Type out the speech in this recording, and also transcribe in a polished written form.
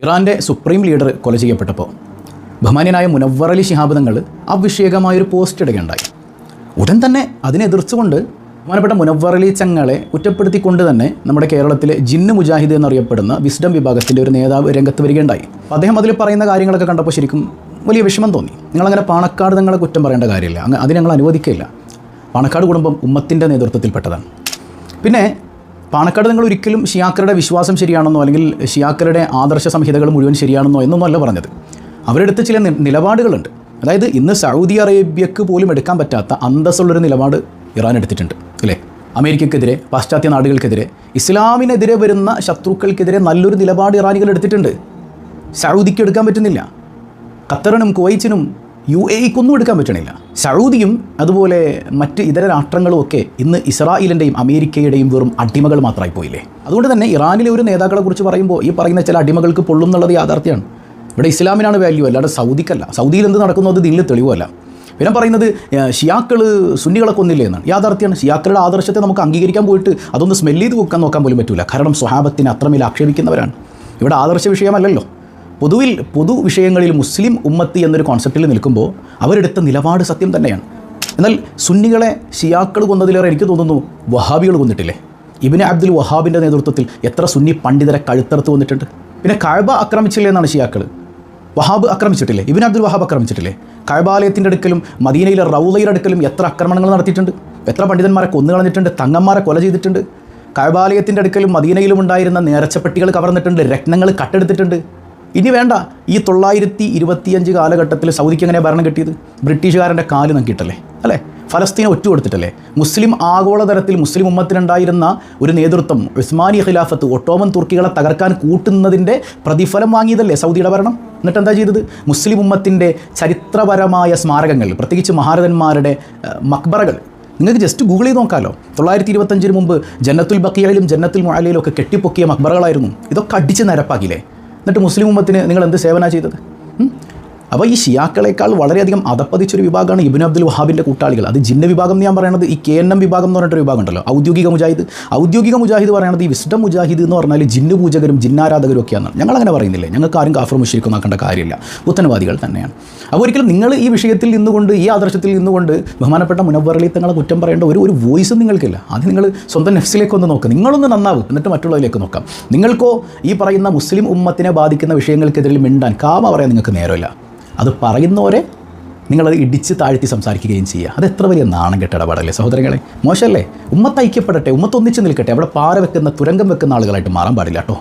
ഇറാൻ്റെ supreme leader കൊല ചെയ്യപ്പെട്ടപ്പോൾ ബഹുമാന്യനായ മുനവ്വർ അലി ശിഹാബ് തങ്ങൾ അവിഷയകമായൊരു പോസ്റ്റ് ഇടുകയുണ്ടായി. ഉടൻ തന്നെ അതിനെ എതിർത്തുകൊണ്ട് ബഹുമാനപ്പെട്ട മുനവ്വർ അലി ചങ്ങളെ കുറ്റപ്പെടുത്തിക്കൊണ്ട് തന്നെ നമ്മുടെ കേരളത്തിലെ ജിന്ന് മുജാഹിദ് എന്നറിയപ്പെടുന്ന വിസ്ഡം വിഭാഗത്തിൻ്റെ ഒരു നേതാവ് രംഗത്ത് വരികയുണ്ടായി. അപ്പോൾ അദ്ദേഹം അതിൽ പറയുന്ന കാര്യങ്ങളൊക്കെ കണ്ടപ്പോൾ ശരിക്കും വലിയ വിഷമം തോന്നി. നിങ്ങളങ്ങനെ പാണക്കാട് തങ്ങളെ കുറ്റം പറയേണ്ട കാര്യമില്ല, അതിന് ഞങ്ങൾ അനുവദിക്കില്ല. പാണക്കാട് കുടുംബം ഉമ്മത്തിൻ്റെ നേതൃത്വത്തിൽപ്പെട്ടതാണ്. പിന്നെ പാണക്കാട് നിങ്ങൾ ഒരിക്കലും ഷിയാക്കളുടെ വിശ്വാസം ശരിയാണെന്നോ അല്ലെങ്കിൽ ഷിയാക്കളുടെ ആദർശ സംഹിതകൾ മുഴുവൻ ശരിയാണെന്നോ എന്നൊന്നുമല്ല പറഞ്ഞത്. അവരെടുത്ത ചില നിലപാടുകളുണ്ട്. അതായത് ഇന്ന് സൗദി അറേബ്യക്ക് പോലും എടുക്കാൻ പറ്റാത്ത അന്തസ്സുള്ളൊരു നിലപാട് ഇറാൻ എടുത്തിട്ടുണ്ട്, അല്ലേ? അമേരിക്കക്കെതിരെ, പാശ്ചാത്യ നാടുകൾക്കെതിരെ, ഇസ്ലാമിനെതിരെ വരുന്ന ശത്രുക്കൾക്കെതിരെ നല്ലൊരു നിലപാട് ഇറാനികൾ എടുത്തിട്ടുണ്ട്. സൗദിക്ക് എടുക്കാൻ പറ്റുന്നില്ല, ഖത്തറിനും കുവൈറ്റിനും UAE-ക്കൊന്നും എടുക്കാൻ പറ്റണില്ല. സൗദിയും അതുപോലെ മറ്റ് ഇതര രാഷ്ട്രങ്ങളും ഒക്കെ ഇന്ന് ഇസ്രായേലിൻ്റെയും അമേരിക്കയുടെയും വെറും അടിമകൾ മാത്രമായി പോയില്ലേ. അതുകൊണ്ട് തന്നെ ഇറാനിലെ ഒരു നേതാക്കളെ കുറിച്ച് പറയുമ്പോൾ ഈ പറയുന്ന ചില അടിമകൾക്ക് പൊള്ളും എന്നുള്ളത് യാഥാർത്ഥ്യമാണ്. ഇവിടെ ഇസ്ലാമിനാണ് വാല്യൂ, അല്ലാതെ സൗദിക്കല്ല. സൗദിയിൽ എന്ത് നടക്കുന്നു അത് ദില്ല് തെളിവല്ല. പിന്നെ പറയുന്നത് ഷിയാക്കൾ സുന്നികളെ കൊന്നില്ലേ എന്നാണ്. യാഥാർത്ഥ്യമാണ്. ഷിയാക്കളുടെ ആദർശത്തെ നമുക്ക് അംഗീകരിക്കാൻ പോയിട്ട് അതൊന്ന് സ്മെല്ല് ചെയ്ത് വെക്കാൻ നോക്കാൻ പോലും പറ്റില്ല. കാരണം സ്വഹാബത്തിനെ അത്രമേൽ ആക്ഷേപിക്കുന്നവരാണ്. ഇവിടെ ആദർശ വിഷയമല്ലല്ലോ. പൊതു വിഷയങ്ങളിൽ മുസ്ലിം ഉമ്മത്തി എന്നൊരു കോൺസെപ്റ്റിൽ നിൽക്കുമ്പോൾ അവരെടുത്ത നിലപാട് സത്യം തന്നെയാണ്. എന്നാൽ സുന്നികളെ ഷിയാക്കൾ കൊന്നതിലേറെ എനിക്ക് തോന്നുന്നു വഹാബികൾ കൊന്നിട്ടില്ലേ. ഇബ്നു അബ്ദുൽ വഹാബിൻ്റെ നേതൃത്വത്തിൽ എത്ര സുന്നി പണ്ഡിതരെ കഴുത്തറുത്ത് വന്നിട്ടുണ്ട്. പിന്നെ കഅബ ആക്രമിച്ചില്ലേ എന്നാണ് ഷിയാക്കൾ. വഹാബ് ആക്രമിച്ചിട്ടില്ലേ? ഇബ്നു അബ്ദുൽ വഹാബ് ആക്രമിച്ചിട്ടില്ലേ? കഅബാലയത്തിൻ്റെ അടുക്കലും മദീനയിലെ റൗളയുടെ അടുക്കലും എത്ര ആക്രമണങ്ങൾ നടത്തിയിട്ടുണ്ട്. എത്ര പണ്ഡിതന്മാരെ കൊന്നു കളഞ്ഞിട്ടുണ്ട്, തങ്ങന്മാരെ കൊല ചെയ്തിട്ടുണ്ട്. കഅബാലയത്തിൻ്റെ അടുക്കലും മദീനയിലും ഉണ്ടായിരുന്ന നേർച്ചപ്പെട്ടികൾ കവർന്നിട്ടുണ്ട്, രത്നങ്ങൾ കട്ടെടുത്തിട്ടുണ്ട്. ഇനി വേണ്ട, ഈ 925 കാലഘട്ടത്തിൽ സൗദിക്ക് എങ്ങനെ ഭരണം കിട്ടിയത്? ബ്രിട്ടീഷുകാരൻ്റെ കാല് നക്കിയിട്ടല്ലേ, അല്ലേ? ഫലസ്തീനെ ഒറ്റ കൊടുത്തിട്ടല്ലേ? മുസ്ലിം ആഗോളതലത്തിൽ മുസ്ലിം ഉമ്മത്തിനുണ്ടായിരുന്ന ഒരു നേതൃത്വം, ഉസ്മാനി ഖിലാഫത്ത്, ഒട്ടോമൻ തുർക്കികളെ തകർക്കാൻ കൂട്ടുന്നതിൻ്റെ പ്രതിഫലം വാങ്ങിയതല്ലേ സൗദിയുടെ ഭരണം? എന്നിട്ട് എന്താ ചെയ്തത്? മുസ്ലിം ഉമ്മത്തിൻ്റെ ചരിത്രപരമായ സ്മാരകങ്ങൾ, പ്രത്യേകിച്ച് മഹാരഥന്മാരുടെ മക്ബറകൾ നിങ്ങൾക്ക് ജസ്റ്റ് ഗൂഗിൾ ചെയ്ത് നോക്കാമല്ലോ. 925 മുമ്പ് ജന്നത്തുൽ ബഖിയയിലും ജന്നത്തുൽ മുഅല്ലയിലും ഒക്കെ കെട്ടിപ്പൊക്കിയ മക്ബറകളായിരുന്നു. ഇതൊക്കെ അടിച്ച് നിരപ്പാക്കിയില്ലേ? എന്നിട്ട് മുസ്ലിം ഉമ്മത്തിന് നിങ്ങൾ എന്ത് സേവന ചെയ്തത്? അപ്പോൾ ഈ ഷിയാക്കളേക്കാൾ വളരെയധികം അധപ്പതിച്ചൊരു വിഭാഗമാണ് ഇബ്നു അബ്ദുൽ വഹാബിൻ്റെ കൂട്ടാളികൾ. അത് ജിന്ന വിഭാഗം എന്ന് ഞാൻ പറയുന്നത് ഈ KNM വിഭാഗം എന്ന് പറഞ്ഞിട്ടൊരു വിഭാഗം ഉണ്ടല്ലോ, ഔദ്യോഗിക മുജാഹിദ് പറയുന്നത് ഈ വിസ്ഡം മുജാഹിദ് എന്ന് പറഞ്ഞാൽ ജിന്ന് പൂജകരും ജിന്നാരാധകരും ഒക്കെയാണ്. ഞങ്ങളങ്ങനെ പറയുന്നില്ലേ. ഞങ്ങൾക്ക് ആരും കാഫർ മുശ്രിക്കും ആക്കേണ്ട കാര്യമില്ല, പുത്തനവാദികൾ തന്നെയാണ്. അപ്പോൾ ഒരിക്കലും നിങ്ങൾ ഈ വിഷയത്തിൽ നിന്നുകൊണ്ട്, ഈ ആദർശത്തിൽ നിന്നുകൊണ്ട് ബഹുമാനപ്പെട്ട മുനവ്വർ അലി തങ്ങളെ കുറ്റം പറയേണ്ട ഒരു വോയിസും നിങ്ങൾക്കില്ല. അത് നിങ്ങൾ സ്വന്തം നെഫ്സിലേക്ക് ഒന്ന് നോക്കുക. നിങ്ങളൊന്ന് നന്നാവും, എന്നിട്ട് മറ്റുള്ളവരിലേക്ക് നോക്കാം. നിങ്ങൾക്കോ ഈ പറയുന്ന മുസ്ലിം ഉമ്മത്തിനെ ബാധിക്കുന്ന വിഷയങ്ങൾക്കെതിരെ മിണ്ടാൻ കാമ പറയാൻ നിങ്ങൾക്ക് നേരമില്ല. അത് പറയുന്നവരെ നിങ്ങളത് ഇടിച്ച് താഴ്ത്തി സംസാരിക്കുകയും ചെയ്യുക. അത് എത്ര വലിയ നാണം കെട്ട ഇടപാടല്ലേ സഹോദരങ്ങളെ? മോശമല്ലേ? ഉമ്മത്ത് ഐക്യപ്പെടട്ടെ, ഉമ്മത്ത് ഒന്നിച്ച് നിൽക്കട്ടെ. അവിടെ പാറ വെക്കുന്ന, തുരങ്കം വെക്കുന്ന ആളുകളായിട്ട് മാറാൻ പാടില്ല കേട്ടോ.